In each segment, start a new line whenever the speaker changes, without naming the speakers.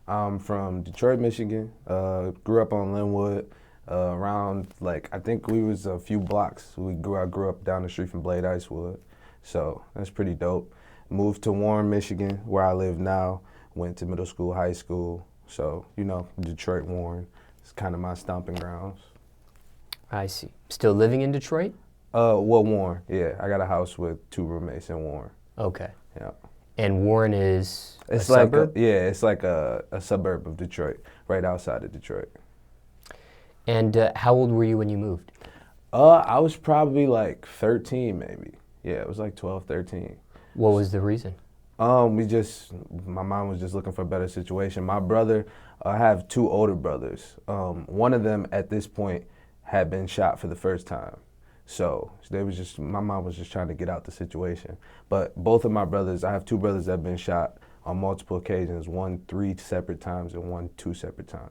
I'm from Detroit, Michigan. Grew up on Linwood. Around like I think we was a few blocks. I grew up down the street from Blade Icewood, so that's pretty dope. Moved to Warren, Michigan, where I live now. Went to middle school, high school. So Detroit, Warren. It's kind of my stomping grounds.
I see. Still living in Detroit?
Warren. Yeah, I got a house with 2 roommates in Warren.
Okay.
Yeah.
And Warren is
It's
a
like
suburb?
it's like a suburb of Detroit, right outside of Detroit.
And how old were you when you moved?
I was probably like 13 maybe. Yeah, it was like 12, 13.
What was the reason?
My mom was just looking for a better situation. My brother, I have 2 older brothers. One of them at this point had been shot for the first time. So my mom was just trying to get out the situation. But both of my brothers, I have 2 brothers that have been shot on multiple occasions, one 3 separate times and one 2 separate times.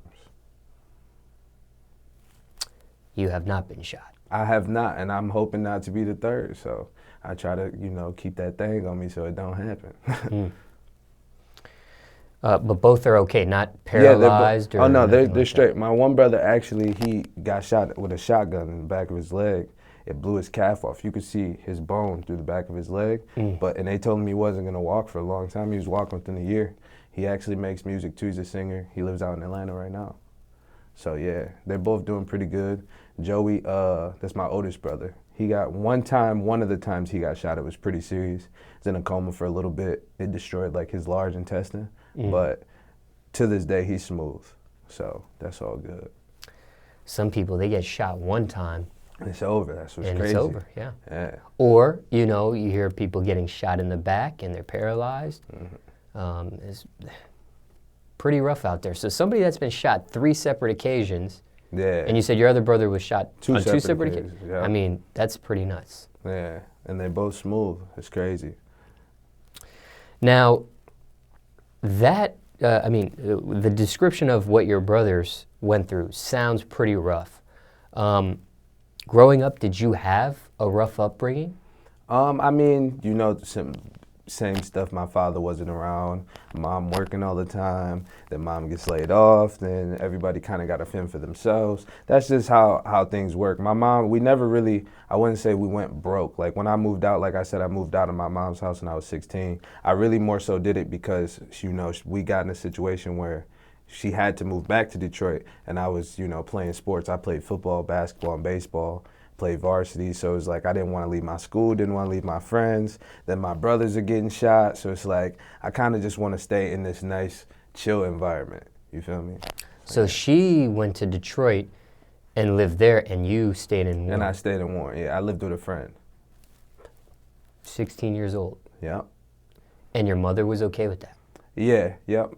You have not been shot.
I have not, and I'm hoping not to be the third. So I try to, keep that thing on me so it don't happen.
But both are okay, not paralyzed?
Oh no, they're
like
straight.
that.
My one brother actually, he got shot with a shotgun in the back of his leg. It blew his calf off. You could see his bone through the back of his leg. And they told him he wasn't gonna walk for a long time. He was walking within a year. He actually makes music too. He's a singer. He lives out in Atlanta right now. So yeah, they're both doing pretty good. Joey, that's my oldest brother. He got one of the times he got shot, it was pretty serious. He's in a coma for a little bit. It destroyed like his large intestine. But to this day, he's smooth. So that's all good.
Some people, they get shot one time.
And it's over. That's what's
and
crazy.
It's over, yeah.
Yeah.
Or, you hear people getting shot in the back and they're paralyzed. It's pretty rough out there. So somebody that's been shot 3 separate occasions,
Yeah.
and you said your other brother was shot on 2 separate occasions?
Yeah.
I mean, that's pretty nuts.
Yeah, and they're both smooth. It's crazy.
Now, the description of what your brothers went through sounds pretty rough. Growing up, did you have a rough upbringing?
Same stuff. My father wasn't around. Mom working all the time. Then mom gets laid off. Then everybody kind of got to fend for themselves. That's just how things work. My mom, we never really, I wouldn't say we went broke. Like when I moved out, like I said, I moved out of my mom's house when I was 16. I really more so did it because, we got in a situation where she had to move back to Detroit, and I was, playing sports. I played football, basketball, and baseball. Played varsity, so it was like I didn't want to leave my school, didn't want to leave my friends. Then my brothers are getting shot, so it's like I kind of just want to stay in this nice, chill environment. You feel me?
So she went to Detroit and lived there, and you stayed in Warren.
And I stayed in Warren. Yeah, I lived with a friend.
16 years old.
Yeah.
And your mother was okay with that?
Yeah, yep.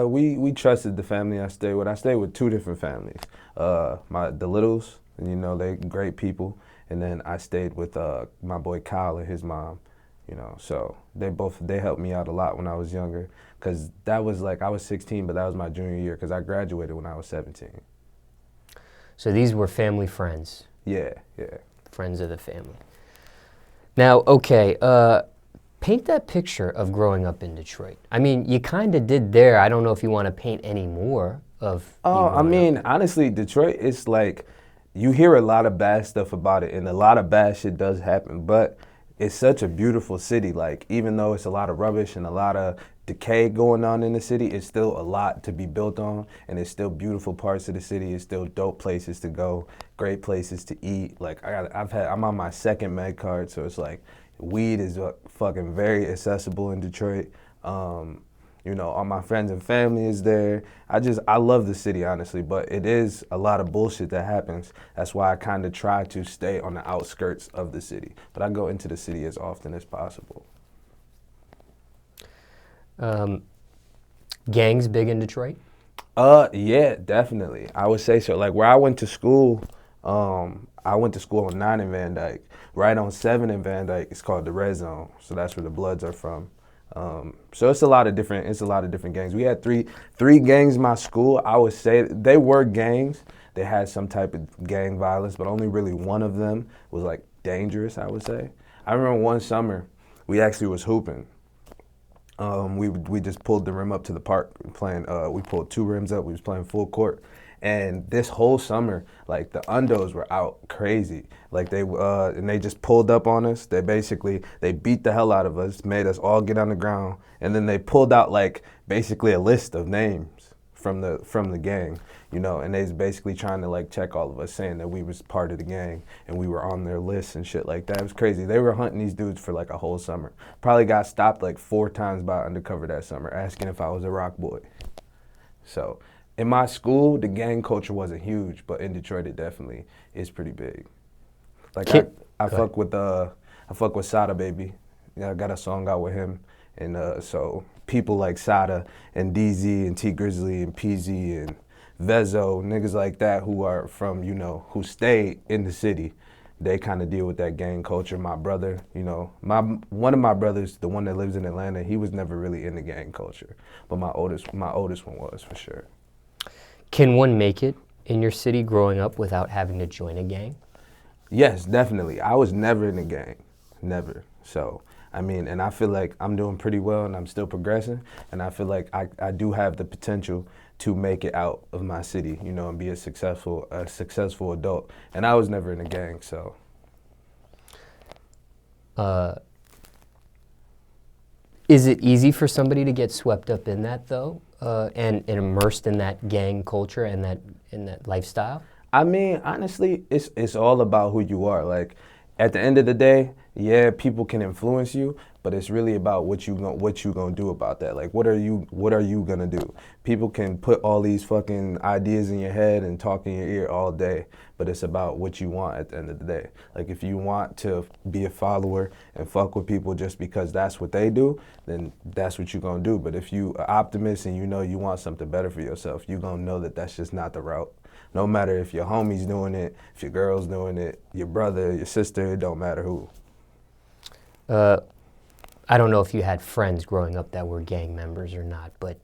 We trusted the family I stayed with. I stayed with 2 different families. The Littles. And they great people. And then I stayed with my boy Kyle and his mom, so they helped me out a lot when I was younger, because that was like, I was 16, but that was my junior year, because I graduated when I was 17.
So these were family friends?
Yeah, yeah.
Friends of the family. Now, okay, paint that picture of growing up in Detroit. I mean, you kind of did there. I don't know if you want to paint any more of
honestly, Detroit is like, you hear a lot of bad stuff about it, and a lot of bad shit does happen, but it's such a beautiful city. Like, even though it's a lot of rubbish and a lot of decay going on in the city, it's still a lot to be built on, and it's still beautiful parts of the city. It's still dope places to go, great places to eat. Like, I'm on my 2nd med card, so it's like, weed is fucking very accessible in Detroit. All my friends and family is there. I love the city, honestly, but it is a lot of bullshit that happens. That's why I kind of try to stay on the outskirts of the city. But I go into the city as often as possible.
Gangs big in Detroit?
Yeah, definitely. I would say so. Like where I went to school on 9 in Van Dyke. Right on 7 in Van Dyke, it's called the Red Zone. So that's where the Bloods are from. So it's a lot of different gangs. We had three gangs in my school. I would say they were gangs. They had some type of gang violence, but only really one of them was like dangerous, I would say. I remember one summer we actually was hooping, We just pulled the rim up to the park playing. We pulled 2 rims up. We was playing full court, and this whole summer, like the undos were out crazy. Like they just pulled up on us. They beat the hell out of us, made us all get on the ground, and then they pulled out like basically a list of names from the gang, and they was basically trying to like check all of us, saying that we was part of the gang and we were on their list and shit like that. It was crazy. They were hunting these dudes for like a whole summer. Probably got stopped like 4 times by undercover that summer, asking if I was a rock boy. So in my school, the gang culture wasn't huge, but in Detroit it definitely is pretty big. Like I fuck with Sada Baby. Yeah, I got a song out with him, and so people like Sada and DZ and T Grizzly and PZ and Vezo, niggas like that who are from, who stay in the city, they kind of deal with that gang culture. My brother, one of my brothers, the one that lives in Atlanta, he was never really in the gang culture, but my oldest one was for sure.
Can one make it in your city growing up without having to join a gang?
Yes, definitely. I was never in a gang, never. So, I mean, and I feel like I'm doing pretty well and I'm still progressing, and I feel like I do have the potential to make it out of my city, and be a successful adult. And I was never in a gang, so.
Is it easy for somebody to get swept up in that though, and immersed in that gang culture and that lifestyle?
I mean, honestly, it's all about who you are. Like, at the end of the day, yeah, people can influence you, but it's really about what you gonna do about that. Like, what are you gonna do? People can put all these fucking ideas in your head and talk in your ear all day, but it's about what you want at the end of the day. Like, if you want to be a follower and fuck with people just because that's what they do, then that's what you're gonna do. But if you are optimist and you want something better for yourself, you're gonna know that that's just not the route. No matter if your homie's doing it, if your girl's doing it, your brother, your sister, it don't matter who.
I don't know if you had friends growing up that were gang members or not, but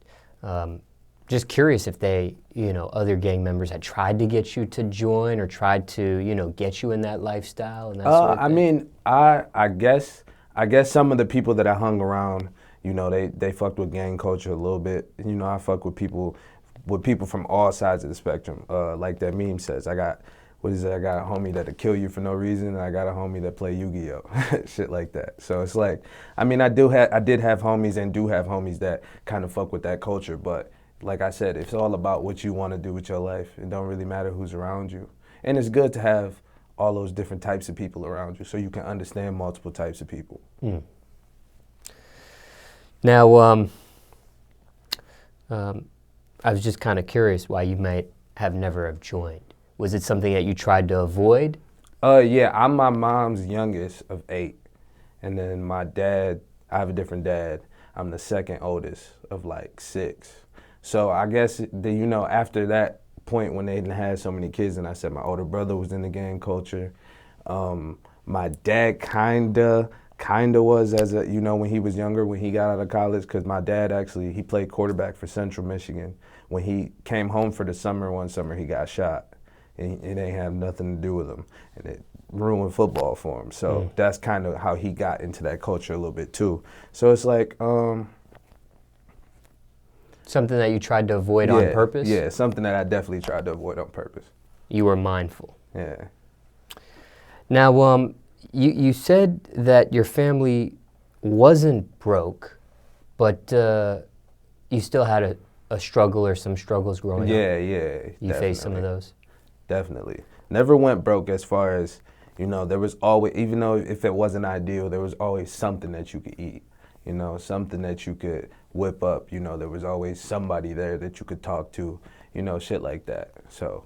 just curious if they, other gang members had tried to get you to join or tried to, get you in that lifestyle and that sort of thing.
I mean, I guess some of the people that I hung around, they fucked with gang culture a little bit. I fuck with people from all sides of the spectrum. Like that meme says, I got a homie that'll kill you for no reason, and I got a homie that play Yu-Gi-Oh, shit like that. So it's like, I mean, I did have homies and do have homies that kind of fuck with that culture, but like I said, it's all about what you want to do with your life. It don't really matter who's around you, and it's good to have all those different types of people around you so you can understand multiple types of people.
Mm. Now, I was just kind of curious why you might have never have joined. Was it something that you tried to avoid?
Yeah, I'm my mom's youngest of 8. And then my dad, I have a different dad. I'm the second oldest of like 6. So I guess, after that point when they didn't have so many kids, and I said my older brother was in the gang culture. My dad kinda was as a, when he was younger, when he got out of college, because my dad actually, he played quarterback for Central Michigan. When he came home for the summer, one summer he got shot. And it ain't have nothing to do with him. And it ruined football for him. So that's kind of how he got into that culture a little bit too. So it's like,
something that you tried to avoid on purpose?
Yeah, something that I definitely tried to avoid on purpose.
You were mindful.
Yeah.
Now, you said that your family wasn't broke, but you still had a struggle or some struggles growing up.
Yeah.
You faced some of those?
Definitely. Never went broke as far as, there was always, even though if it wasn't ideal, there was always something that you could eat, something that you could whip up, there was always somebody there that you could talk to, shit like that. So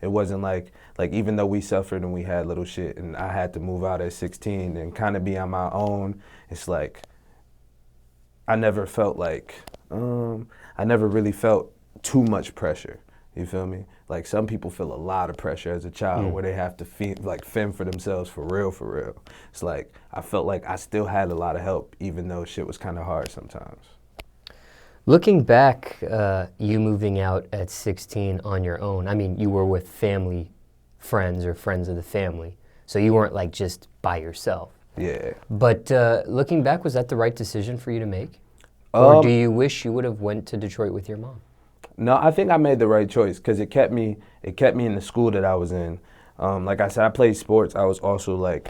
it wasn't like even though we suffered and we had little shit and I had to move out at 16 and kind of be on my own, it's like, I never felt like, I never really felt too much pressure. You feel me? Like some people feel a lot of pressure as a child where they have to fend for themselves for real. It's like I felt like I still had a lot of help even though shit was kind of hard sometimes.
Looking back, you moving out at 16 on your own, I mean, you were with family, friends or friends of the family, so you weren't like just by yourself.
Yeah.
But looking back, was that the right decision for you to make? Or do you wish you would have went to Detroit with your mom?
No, I think I made the right choice because it kept me in the school that I was in. Like I said, I played sports. I was also like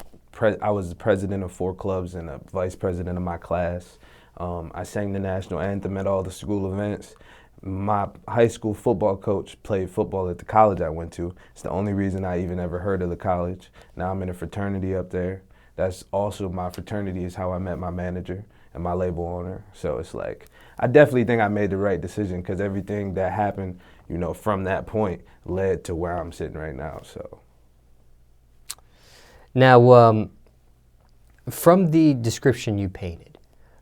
I was the president of 4 clubs and a vice president of my class. I sang the national anthem at all the school events. My high school football coach played football at the college I went to. It's the only reason I even ever heard of the college. Now I'm in a fraternity up there. That's also my fraternity is how I met my manager and my label owner. So it's like, I definitely think I made the right decision because everything that happened, you know, from that point led to where I'm sitting right now. So.
Now, from the description you painted,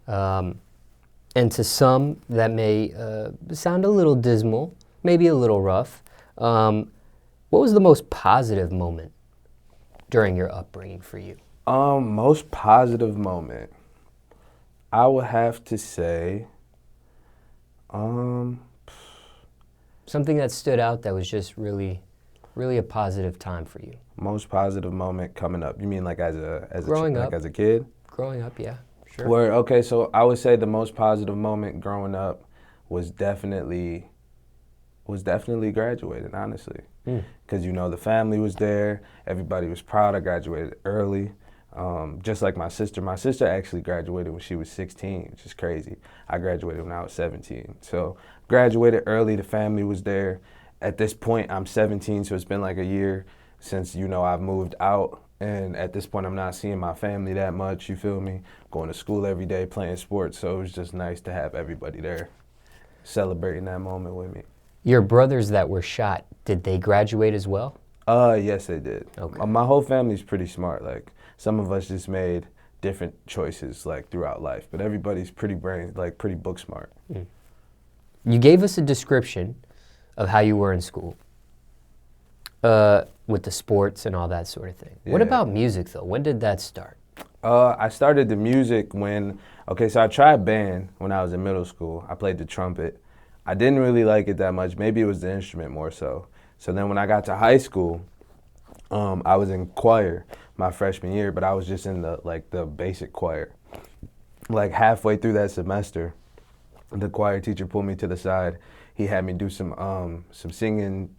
and to some that may sound a little dismal, maybe a little rough, what was the most positive moment during your upbringing for you?
Most positive moment, I would have to say,
something that stood out that was just really, really a positive time for you.
Most positive moment coming up. You mean like as a
Growing up.
like as a kid?
Growing up, yeah, sure.
Where okay, so I would say the most positive moment growing up was definitely graduating, honestly. Because you know the family was there, everybody was proud. I graduated early. Just like my sister. My sister actually graduated when she was 16, which is crazy. I graduated when I was 17. So graduated early, the family was there. At this point, I'm 17, so it's been like a year since, you know, I've moved out. And at this point, I'm not seeing my family that much, you feel me? Going to school every day, playing sports. So it was just nice to have everybody there celebrating that moment with me.
Your brothers that were shot, did they graduate as well?
Yes, they did.
Okay.
My whole family's pretty smart. Like, some of us just made different choices, like, throughout life. But everybody's pretty pretty book smart.
You gave us a description of how you were in school, with the sports and all that sort of thing. What
Yeah.
about music, though? When did that start?
I started the music so I tried band when I was in middle school. I played the trumpet. I didn't really like it that much. Maybe it was the instrument more so. So then when I got to high school, I was in choir my freshman year, but I was just in the basic choir. Like halfway through that semester, the choir teacher pulled me to the side. He had me do some singing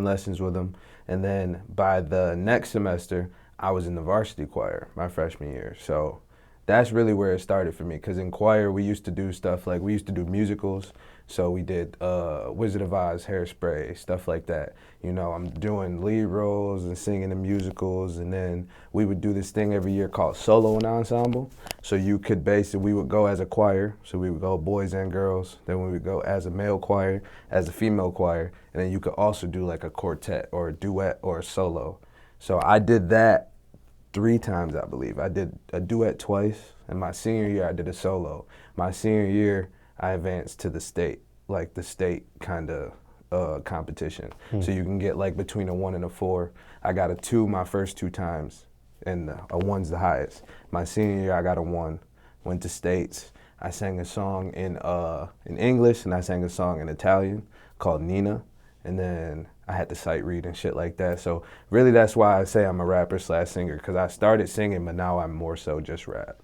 lessons with him, and then by the next semester, I was in the varsity choir my freshman year. So that's really where it started for me, because in choir we used to do stuff like we used to do musicals. So we did Wizard of Oz, Hairspray, stuff like that. You know, I'm doing lead roles and singing in musicals, and then we would do this thing every year called solo and ensemble. So you could we would go as a choir, so we would go boys and girls, then we would go as a male choir, as a female choir, and then you could also do like a quartet or a duet or a solo. So I did that 3 times, I believe. I did a duet twice, and my senior year I did a solo. My senior year I advanced to the state kind of competition. So you can get like between a 1 and a 4. I got a 2 my first 2 times, and a 1's the highest. My senior year I got a 1, went to states. I sang a song in English, and I sang a song in Italian called Nina, and then I had to sight read and shit like that. So really that's why I say I'm a rapper / singer, because I started singing, but now I'm more so just rap.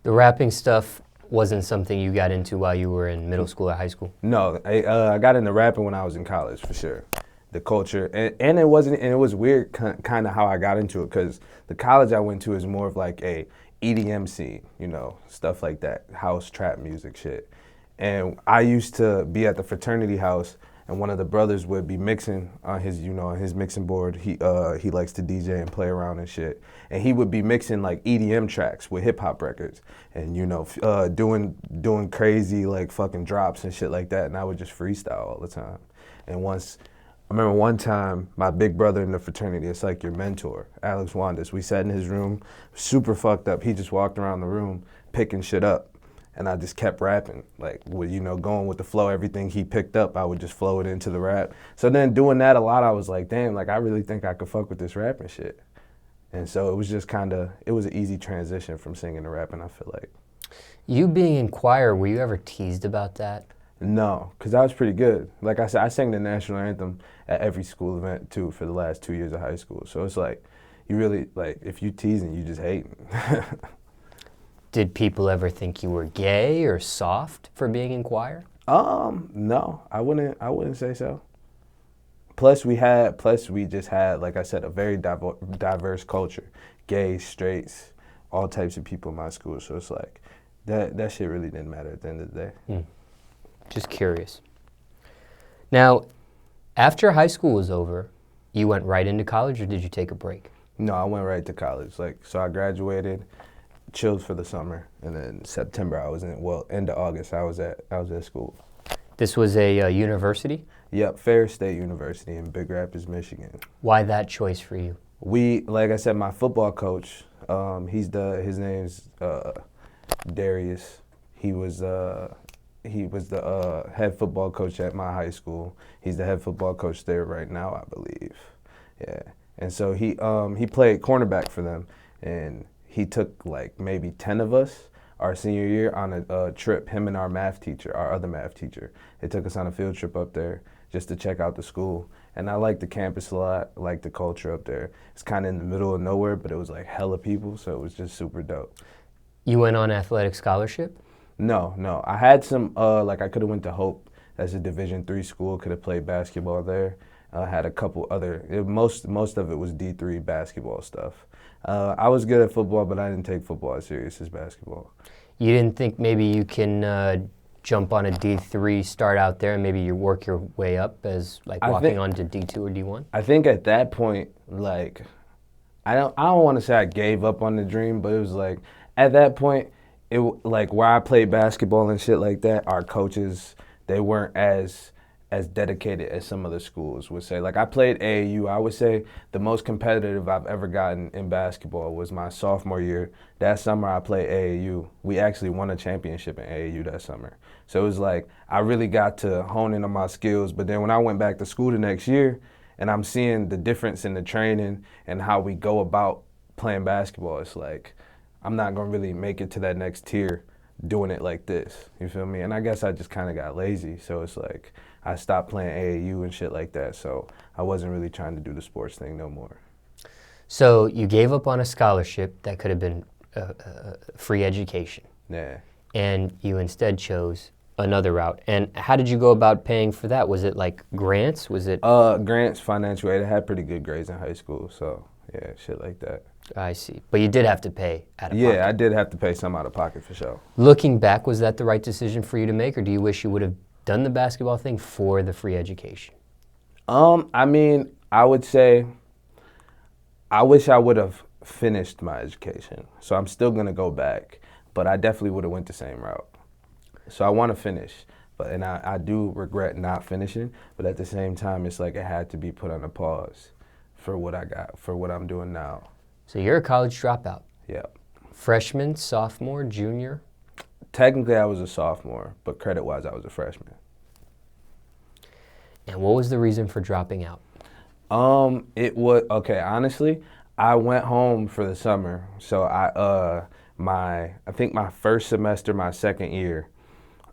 The rapping stuff wasn't something you got into while you were in middle school or high school?
No, I got into rapping when I was in college, for sure. The culture, and it was weird kind of how I got into it, because the college I went to is more of like a EDM scene, you know, stuff like that, house, trap music shit. And I used to be at the fraternity house, and one of the brothers would be mixing on his mixing board. He likes to DJ and play around and shit. And he would be mixing like EDM tracks with hip hop records, and doing crazy like fucking drops and shit like that. And I would just freestyle all the time. And I remember one time, my big brother in the fraternity, it's like your mentor, Alex Wandas, we sat in his room, super fucked up. He just walked around the room picking shit up. And I just kept rapping, like, going with the flow. Everything he picked up, I would just flow it into the rap. So then doing that a lot, I was like, damn, like, I really think I could fuck with this rapping shit. And so it was just it was an easy transition from singing to rapping, I feel like.
You being in choir, were you ever teased about that?
No, because I was pretty good. Like I said, I sang the national anthem at every school event, too, for the last 2 years of high school. So it's like, you really, like, if you teasing, you just hating.
Did people ever think you were gay or soft for being in choir?
No, I wouldn't say so. Plus we just had, like I said, a very diverse culture. Gays, straights, all types of people in my school. So it's like, that shit really didn't matter at the end of the day.
Just curious. Now, after high school was over, you went right into college, or did you take a break?
No, I went right to college. So I graduated, chilled for the summer, and then September end of August I was at school.
This was a university?
Yep, Ferris State University in Big Rapids, Michigan.
Why that choice for you?
Like I said, my football coach, his name's Darius. He was the head football coach at my high school. He's the head football coach there right now, I believe. Yeah, and so he played cornerback for them, and he took like maybe 10 of us our senior year on a trip. Him and our other math teacher. They took us on a field trip up there just to check out the school. And I like the campus a lot, I like the culture up there. It's kind of in the middle of nowhere, but it was like hella people, so it was just super dope.
You went on athletic scholarship?
No. I had some, I could have went to Hope. That's a Division III school, could have played basketball there. I had a couple other, most of it was D3 basketball stuff. I was good at football, but I didn't take football as serious as basketball.
You didn't think maybe you can jump on a D3, start out there, and maybe you work your way up as like walking on to D2 or D1?
I think at that point, like, I don't want to say I gave up on the dream, but it was like, at that point, like where I played basketball and shit like that, our coaches, they weren't as dedicated as some other schools would say. Like I played AAU, I would say the most competitive I've ever gotten in basketball was my sophomore year. That summer I played AAU. We actually won a championship in AAU that summer. So it was like, I really got to hone in on my skills, but then when I went back to school the next year and I'm seeing the difference in the training and how we go about playing basketball, it's like, I'm not gonna really make it to that next tier doing it like this, you feel me? And I guess I just kind of got lazy, so it's like I stopped playing AAU and shit like that, so I wasn't really trying to do the sports thing no more.
So you gave up on a scholarship that could have been free education.
Yeah.
And you instead chose another route. And how did you go about paying for that? Was it like grants? Was it?
Grants, financial aid. I had pretty good grades in high school, so yeah, shit like that.
I see. But you did have to pay out of pocket.
Yeah, I did have to pay some out of pocket for sure.
Looking back, was that the right decision for you to make, or do you wish you would have done the basketball thing for the free education?
I mean, I would say I wish I would have finished my education. So I'm still gonna go back, but I definitely would have went the same route. So I want to finish, and I do regret not finishing, but at the same time, it's like it had to be put on a pause for what I'm doing now.
So you're a college dropout.
Yeah.
Freshman, sophomore, junior?
Technically, I was a sophomore, but credit-wise, I was a freshman.
And what was the reason for dropping out?
Honestly, I went home for the summer. So I think my first semester, my second year,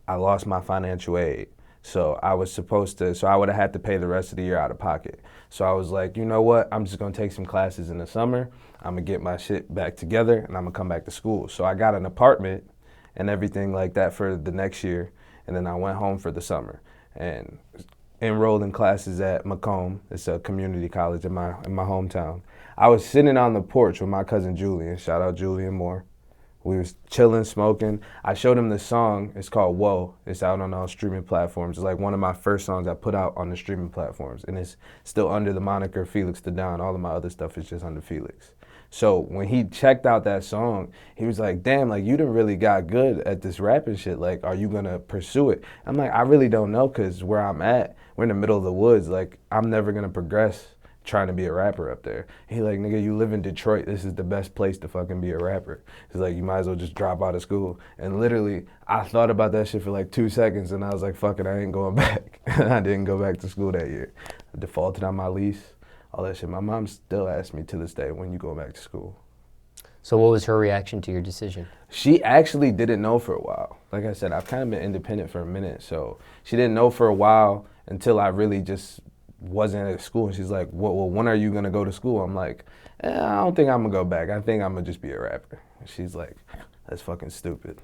I lost my financial aid. So I would have had to pay the rest of the year out of pocket. So I was like, you know what? I'm just gonna take some classes in the summer. I'm gonna get my shit back together and I'm gonna come back to school. So I got an apartment and everything like that for the next year. And then I went home for the summer and enrolled in classes at Macomb. It's a community college in my hometown. I was sitting on the porch with my cousin Julian. Shout out Julian Moore. We was chilling, smoking. I showed him the song. It's called Whoa. It's out on all streaming platforms. It's like one of my first songs I put out on the streaming platforms. And it's still under the moniker Felix the Don. All of my other stuff is just under Felix. So when he checked out that song, he was like, damn, like you done really got good at this rapping shit. Like, are you gonna pursue it? I'm like, I really don't know, cause where I'm at, we're in the middle of the woods. Like, I'm never gonna progress trying to be a rapper up there. He like, nigga, you live in Detroit. This is the best place to fucking be a rapper. It's like, you might as well just drop out of school. And literally, I thought about that shit for like 2 seconds and I was like, fuck it, I ain't going back. I didn't go back to school that year. I defaulted on my lease, all that shit. My mom still asks me to this day, when you going back to school?
So what was her reaction to your decision?
She actually didn't know for a while. Like I said, I've kind of been independent for a minute, so she didn't know for a while until I really just wasn't at school, and she's like, well, when are you gonna go to school? I'm like, I don't think I'm gonna go back. I think I'm gonna just be a rapper. And she's like, that's fucking stupid.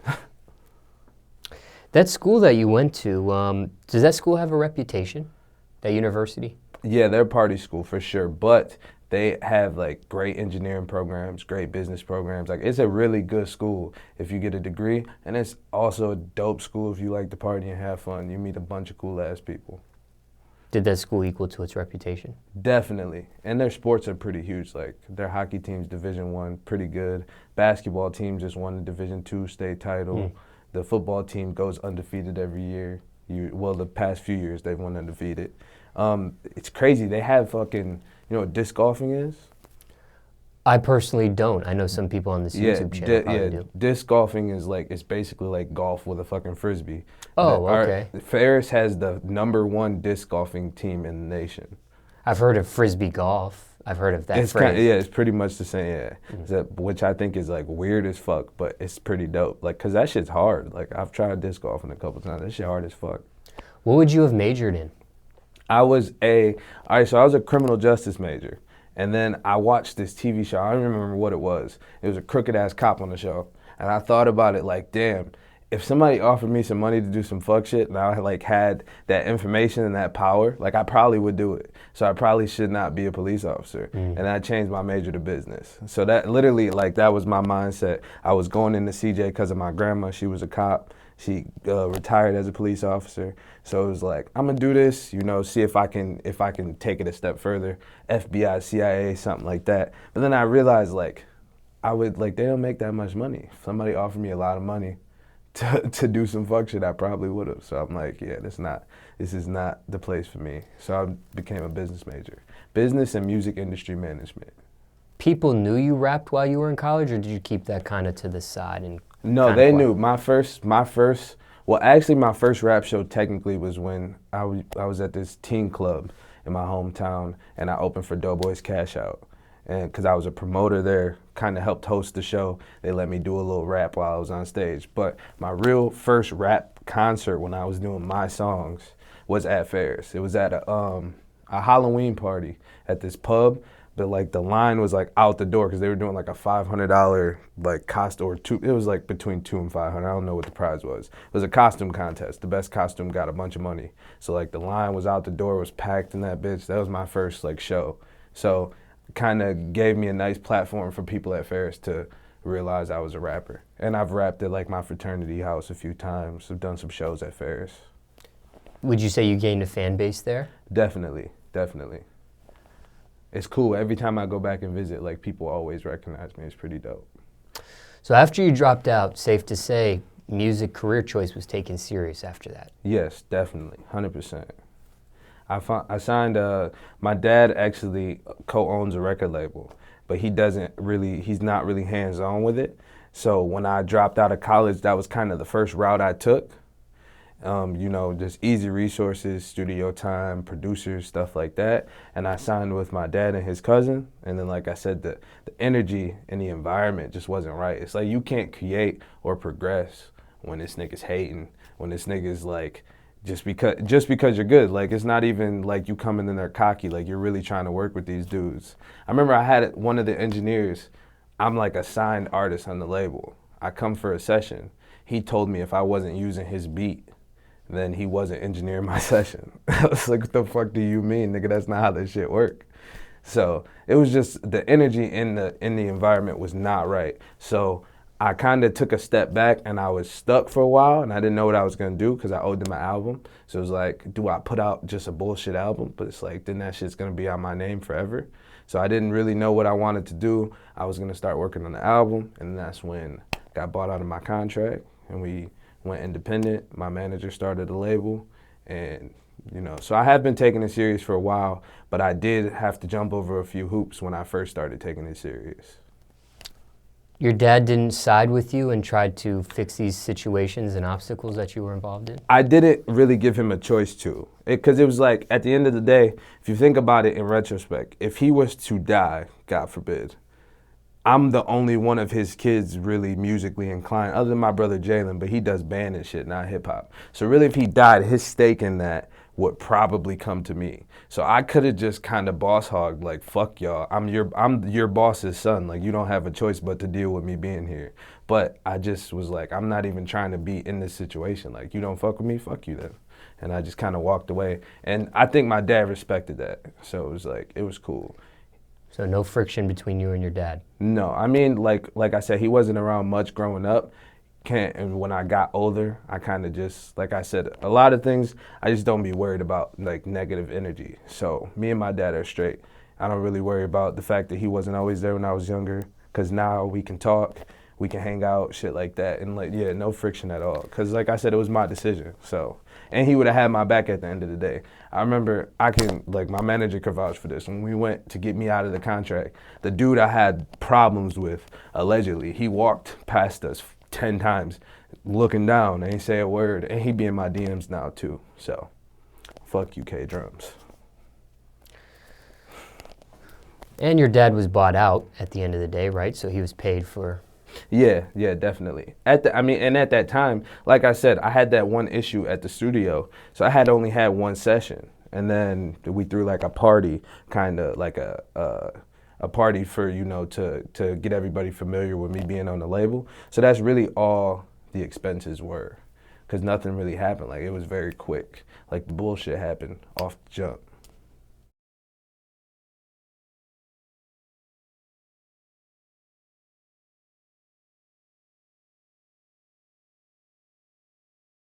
That school that you went to, does that school have a reputation, that university?
Yeah, they're a party school for sure, but they have like great engineering programs, great business programs. Like it's a really good school if you get a degree, and it's also a dope school if you like to party and have fun. You meet a bunch of cool ass people.
Did that school equal to its reputation?
Definitely, and their sports are pretty huge. Like their hockey team's Division I, pretty good. Basketball team just won the Division II state title. The football team goes undefeated every year. The past few years they've won undefeated. It's crazy. They have fucking, you know what disc golfing is?
I personally don't. I know some people on this YouTube channel probably do.
Disc golfing is like, it's basically like golf with a fucking frisbee.
Oh, okay.
Ferris has the #1 disc golfing team in the nation.
I've heard of frisbee golf. I've heard of that phrase.
It's pretty much the same, yeah. Which I think is like weird as fuck, but it's pretty dope. Like, cause that shit's hard. Like I've tried disc golfing a couple times. That shit hard as fuck.
What would you have majored in?
I was a criminal justice major. And then I watched this TV show. I don't remember what it was. It was a crooked ass cop on the show. And I thought about it like, damn, if somebody offered me some money to do some fuck shit and I like had that information and that power, like I probably would do it. So I probably should not be a police officer. And I changed my major to business. So that literally, like, that was my mindset. I was going into CJ because of my grandma. She was a cop. She retired as a police officer. So it was like, I'm gonna do this, you know, see if I can take it a step further, FBI, CIA, something like that. But then I realized like, they don't make that much money. If somebody offered me a lot of money to do some fuck shit, I probably would have. So I'm like, yeah, this is not the place for me. So I became a business major. Business and music industry management.
People knew you rapped while you were in college, or did you keep that kind of to the side? And
no, they knew. My first rap show technically was when I was at this teen club in my hometown, and I opened for Doughboys Cash Out. And because I was a promoter there, kind of helped host the show, they let me do a little rap while I was on stage. But my real first rap concert when I was doing my songs was at Ferris. It was at a Halloween party at this pub. But like the line was like out the door because they were doing like a $500 like costume, or two. It was like between $200 and $500. I don't know what the prize was. It was a costume contest. The best costume got a bunch of money. So like the line was out the door, was packed in that bitch. That was my first like show. So kind of gave me a nice platform for people at Ferris to realize I was a rapper. And I've rapped at like my fraternity house a few times. I've done some shows at Ferris.
Would you say you gained a fan base there?
Definitely. It's cool. Every time I go back and visit, like people always recognize me. It's pretty dope.
So after you dropped out, safe to say, music career choice was taken serious after that.
Yes, definitely, 100%. I signed. My dad actually co-owns a record label, but he's not really hands-on with it. So when I dropped out of college, that was kind of the first route I took. You know, just easy resources, studio time, producers, stuff like that. And I signed with my dad and his cousin. And then, like I said, the energy and the environment just wasn't right. It's like you can't create or progress when this nigga's hating, when this nigga's like, just because you're good. Like, it's not even like you coming in there cocky, like you're really trying to work with these dudes. I remember I had one of the engineers, I'm like a signed artist on the label. I come for a session. He told me if I wasn't using his beat, then he wasn't engineering my session. I was like, what the fuck do you mean, nigga? That's not how this shit work. So it was just the energy in the environment was not right. So I kind of took a step back and I was stuck for a while and I didn't know what I was gonna do because I owed them an album. So it was like, do I put out just a bullshit album? But it's like, then that shit's gonna be on my name forever. So I didn't really know what I wanted to do. I was gonna start working on the album, and that's when I got bought out of my contract and we went independent. My manager started a label, and you know, so I have been taking it serious for a while, but I did have to jump over a few hoops when I first started taking it serious.
Your dad didn't side with you and tried to fix these situations and obstacles that you were involved in?
I didn't really give him a choice to, because it was like, at the end of the day, if you think about it in retrospect, if he was to die, God forbid, I'm the only one of his kids really musically inclined, other than my brother Jalen, but he does band and shit, not hip hop. So really, if he died, his stake in that would probably come to me. So I could have just kind of boss hogged, like, fuck y'all, I'm your boss's son. Like, you don't have a choice but to deal with me being here. But I just was like, I'm not even trying to be in this situation. Like, you don't fuck with me, fuck you then. And I just kind of walked away. And I think my dad respected that. So it was like, it was cool.
So no friction between you and your dad?
No, I mean, like I said, he wasn't around much growing up. And when I got older, I kind of just, like I said, a lot of things, I just don't be worried about, like, negative energy. So me and my dad are straight. I don't really worry about the fact that he wasn't always there when I was younger, because now we can talk, we can hang out, shit like that. And, like, yeah, no friction at all. Because, like I said, it was my decision. So, and he would have had my back at the end of the day. I remember, my manager could vouch for this. When we went to get me out of the contract, the dude I had problems with, allegedly, he walked past us 10 times looking down, ain't say a word, and he be in my DMs now too. So fuck UK Drums.
And your dad was bought out at the end of the day, right? So he was paid for.
Yeah, definitely. At that time, like I said, I had that one issue at the studio, so I had only had one session, and then we threw like a party, kind of like a party for, to get everybody familiar with me being on the label. So that's really all the expenses were, because nothing really happened. Like, it was very quick. Like, the bullshit happened off the jump.